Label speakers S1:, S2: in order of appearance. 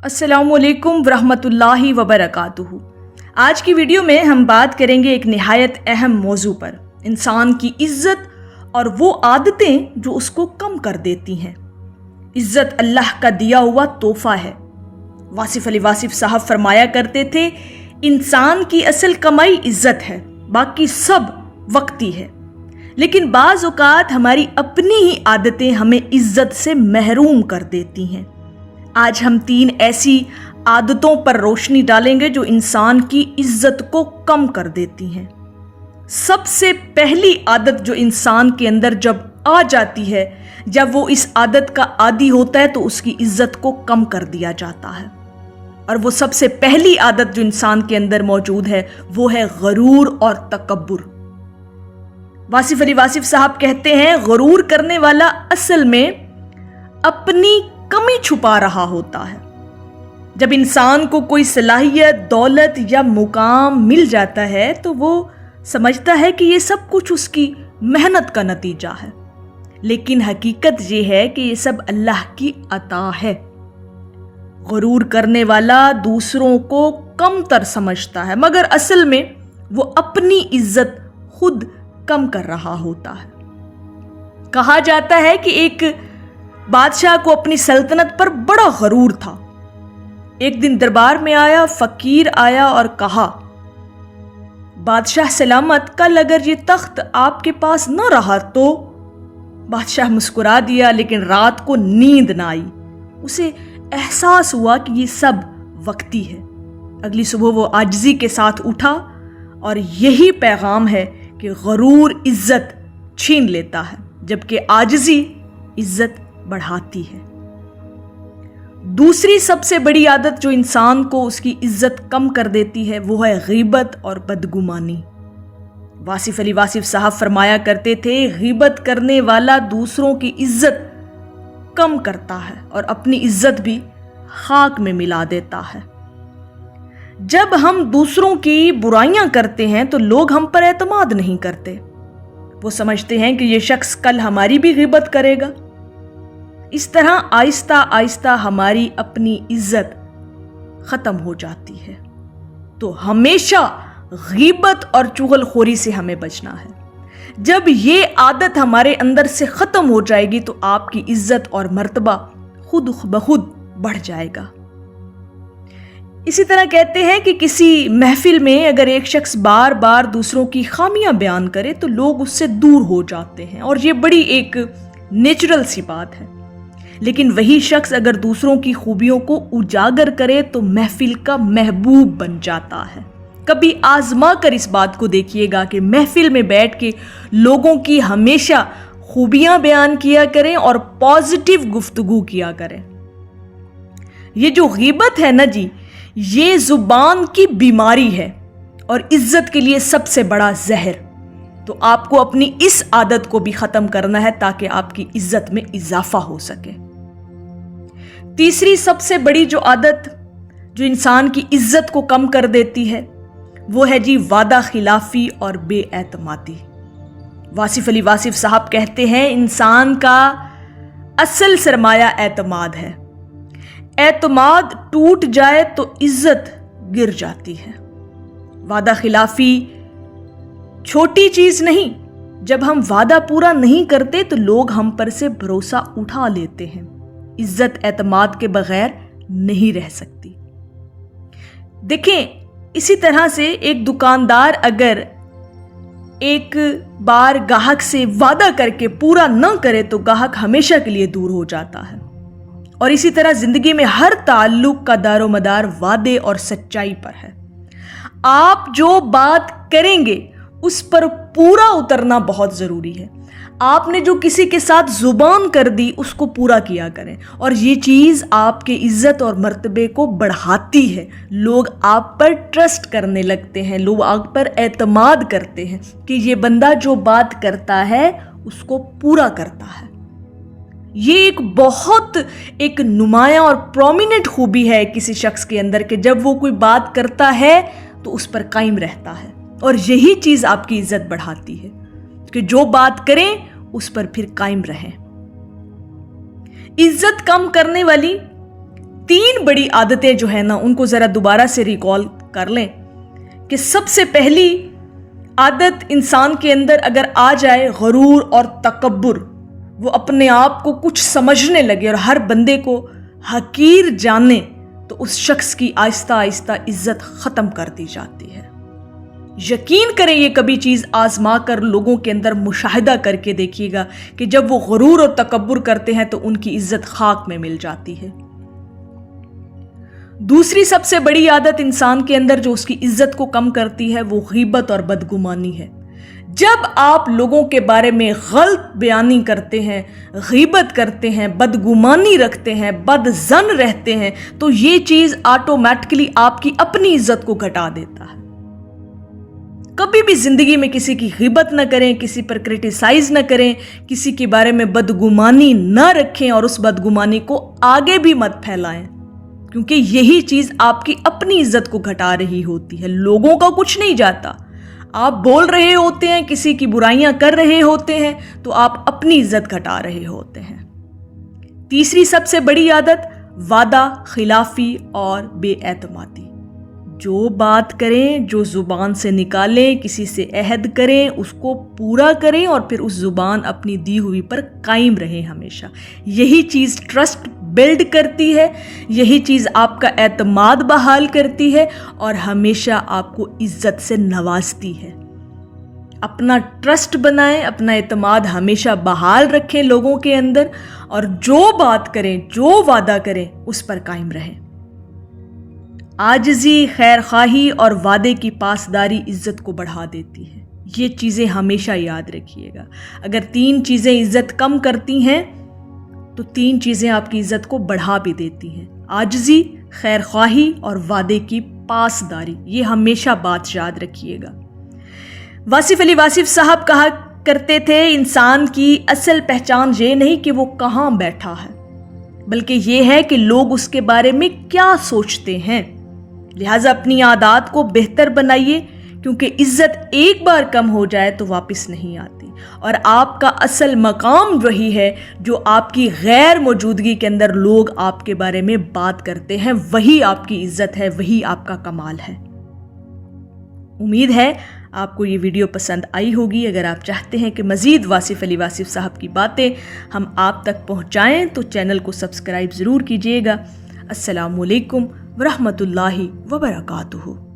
S1: अस्सलामुअलैकुम वरहमतुल्लाहि वबरकातुहू। आज की वीडियो में हम बात करेंगे एक निहायत अहम मौजू पर, इंसान की इज़्ज़त और वो आदतें जो उसको कम कर देती हैं। इज़्ज़त अल्लाह का दिया हुआ तोहफा है। वासिफ अली वासिफ साहब फरमाया करते थे, इंसान की असल कमाई इज़्ज़त है, बाकी सब वक्ती है। लेकिन बाज़ औक़ात हमारी अपनी ही आदतें हमें इज़्ज़त से महरूम कर देती हैं। आज हम 3 ऐसी आदतों पर रोशनी डालेंगे जो इंसान की इज्जत को कम कर देती हैं। सबसे पहली आदत जो इंसान के अंदर जब आ जाती है, जब वो इस आदत का आदी होता है, तो उसकी इज्जत को कम कर दिया जाता है। और वो सबसे पहली आदत जो इंसान के अंदर मौजूद है वो है गरूर और तकब्बुर। वासिफ अली वासिफ साहब कहते हैं, गरूर करने वाला असल में अपनी कमी छुपा रहा होता है। जब इंसान को कोई सलाहियत, दौलत या मुकाम मिल जाता है तो वो समझता है कि ये सब कुछ उसकी मेहनत का नतीजा है। लेकिन हकीकत ये है कि ये सब अल्लाह की अता है। गुरूर करने वाला दूसरों को कमतर समझता है, मगर असल में वो अपनी इज्जत खुद कम कर रहा होता है। कहा जाता है कि एक बादशाह को अपनी सल्तनत पर बड़ा गरूर था। एक दिन दरबार में आया, फकीर आया और कहा, बादशाह सलामत, कल अगर ये तख्त आपके पास न रहा तो। बादशाह मुस्कुरा दिया, लेकिन रात को नींद ना आई। उसे एहसास हुआ कि ये सब वक्ती है। अगली सुबह वो आजिज़ी के साथ उठा, और यही पैगाम है कि गरूर इज्जत छीन लेता है, जबकि आजिज़ी इज्जत बढ़ाती है। दूसरी सबसे बड़ी आदत जो इंसान को उसकी इज्जत कम कर देती है वो है गीबत और बदगुमानी। वासिफ अली वासिफ साहब फरमाया करते थे, गीबत करने वाला दूसरों की इज्जत कम करता है और अपनी इज्जत भी खाक में मिला देता है। जब हम दूसरों की बुराइयां करते हैं तो लोग हम पर एतमाद नहीं करते। वो समझते हैं कि ये शख्स कल हमारी भी गीबत करेगा। इस तरह आहिस्ता आहिस्ता हमारी अपनी इज्जत खत्म हो जाती है। तो हमेशा गीबत और चुगलखोरी से हमें बचना है। जब ये आदत हमारे अंदर से खत्म हो जाएगी तो आपकी इज्जत और मर्तबा खुद ब खुद बढ़ जाएगा। इसी तरह कहते हैं कि किसी महफिल में अगर एक शख्स बार बार दूसरों की खामियां बयान करे तो लोग उससे दूर हो जाते हैं, और ये बड़ी एक नेचुरल सी बात है। लेकिन वही शख्स अगर दूसरों की खूबियों को उजागर करे तो महफिल का महबूब बन जाता है। कभी आजमा कर इस बात को देखिएगा कि महफिल में बैठ के लोगों की हमेशा खूबियां बयान किया करें और पॉजिटिव गुफ्तगू किया करें। ये जो गीबत है ना जी, ये जुबान की बीमारी है और इज्जत के लिए सबसे बड़ा जहर। तो आपको अपनी इस आदत को भी खत्म करना है ताकि आपकी इज्जत में इजाफा हो सके। तीसरी सबसे बड़ी जो आदत जो इंसान की इज्जत को कम कर देती है वो है जी वादा खिलाफी और बेएतमादी। वासिफ अली वासिफ साहब कहते हैं, इंसान का असल सरमाया एतमाद है। एतमाद टूट जाए तो इज्जत गिर जाती है। वादा खिलाफी छोटी चीज नहीं। जब हम वादा पूरा नहीं करते तो लोग हम पर से भरोसा उठा लेते हैं। इज्जत एतमाद के बगैर नहीं रह सकती। देखें, इसी तरह से एक दुकानदार अगर एक बार ग्राहक से वादा करके पूरा न करे तो ग्राहक हमेशा के लिए दूर हो जाता है। और इसी तरह जिंदगी में हर ताल्लुक का दारोमदार वादे और सच्चाई पर है। आप जो बात करेंगे उस पर पूरा उतरना बहुत जरूरी है। आपने जो किसी के साथ जुबान कर दी उसको पूरा किया करें, और ये चीज आपके इज्जत और मर्तबे को बढ़ाती है। लोग आप पर ट्रस्ट करने लगते हैं, लोग आप पर एतमाद करते हैं कि ये बंदा जो बात करता है उसको पूरा करता है। ये एक बहुत एक नुमायां और प्रोमिनेंट खूबी है किसी शख्स के अंदर कि जब वो कोई बात करता है तो उस पर कायम रहता है, और यही चीज आपकी इज्जत बढ़ाती है कि जो बात करें उस पर फिर कायम रहें। इज्जत कम करने वाली 3 बड़ी आदतें जो है ना, उनको ज़रा दोबारा से रिकॉल कर लें कि सबसे पहली आदत इंसान के अंदर अगर आ जाए गरूर और तकब्बुर, वो अपने आप को कुछ समझने लगे और हर बंदे को हकीर जाने, तो उस शख्स की आहिस्ता आहिस्ता इज्जत ख़त्म कर दी जाती है। यकीन करें, ये कभी चीज़ आजमा कर लोगों के अंदर मुशाहिदा करके देखिएगा कि जब वो गरूर और तकब्बुर करते हैं तो उनकी इज्जत खाक में मिल जाती है। दूसरी सबसे बड़ी आदत इंसान के अंदर जो उसकी इज्जत को कम करती है वो गीबत और बदगुमानी है। जब आप लोगों के बारे में गलत बयानी करते हैं, गीबत करते हैं, बदगुमानी रखते हैं, बदजन रहते हैं, तो ये चीज़ ऑटोमेटिकली आपकी अपनी इज्जत को घटा देता है। कभी भी जिंदगी में किसी की गीबत न करें, किसी पर क्रिटिसाइज न करें, किसी के बारे में बदगुमानी न रखें और उस बदगुमानी को आगे भी मत फैलाएं, क्योंकि यही चीज आपकी अपनी इज्जत को घटा रही होती है। लोगों का कुछ नहीं जाता, आप बोल रहे होते हैं, किसी की बुराइयां कर रहे होते हैं, तो आप अपनी इज्जत घटा रहे होते हैं। तीसरी सबसे बड़ी आदत वादा खिलाफी और बेएतमादी। जो बात करें, जो जुबान से निकालें, किसी से अहद करें, उसको पूरा करें और फिर उस जुबान अपनी दी हुई पर कायम रहें हमेशा। यही चीज़ ट्रस्ट बिल्ड करती है, यही चीज़ आपका एतमाद बहाल करती है और हमेशा आपको इज्जत से नवाजती है। अपना ट्रस्ट बनाएं, अपना एतमाद हमेशा बहाल रखें लोगों के अंदर और जो बात करें, जो वादा करें, उस पर कायम रहें। आजिज़ी, खैर खाही और वादे की पासदारी इज्जत को बढ़ा देती है। ये चीज़ें हमेशा याद रखिएगा। अगर 3 चीज़ें इज्जत कम करती हैं तो 3 चीज़ें आपकी इज्जत को बढ़ा भी देती हैं। आजिज़ी, खैर खाही और वादे की पासदारी, ये हमेशा बात याद रखिएगा। वासिफ अली वासिफ साहब कहा करते थे, इंसान की असल पहचान ये नहीं कि वो कहाँ बैठा है, बल्कि ये है कि लोग उसके बारे में क्या सोचते हैं। लिहाजा अपनी आदत को बेहतर बनाइए, क्योंकि इज्जत एक बार कम हो जाए तो वापस नहीं आती और आपका असल मकाम वही है जो आपकी गैर मौजूदगी के अंदर लोग आपके बारे में बात करते हैं। वही आपकी इज्जत है, वही आपका कमाल है। उम्मीद है आपको ये वीडियो पसंद आई होगी। अगर आप चाहते हैं कि मज़ीद वासिफ अली वासिफ साहब की बातें हम आप तक पहुँचाएँ तो चैनल को सब्सक्राइब ज़रूर कीजिएगा। अस्सलामुअलैकुम वरहमतुल्लाहि वबरकातुहू।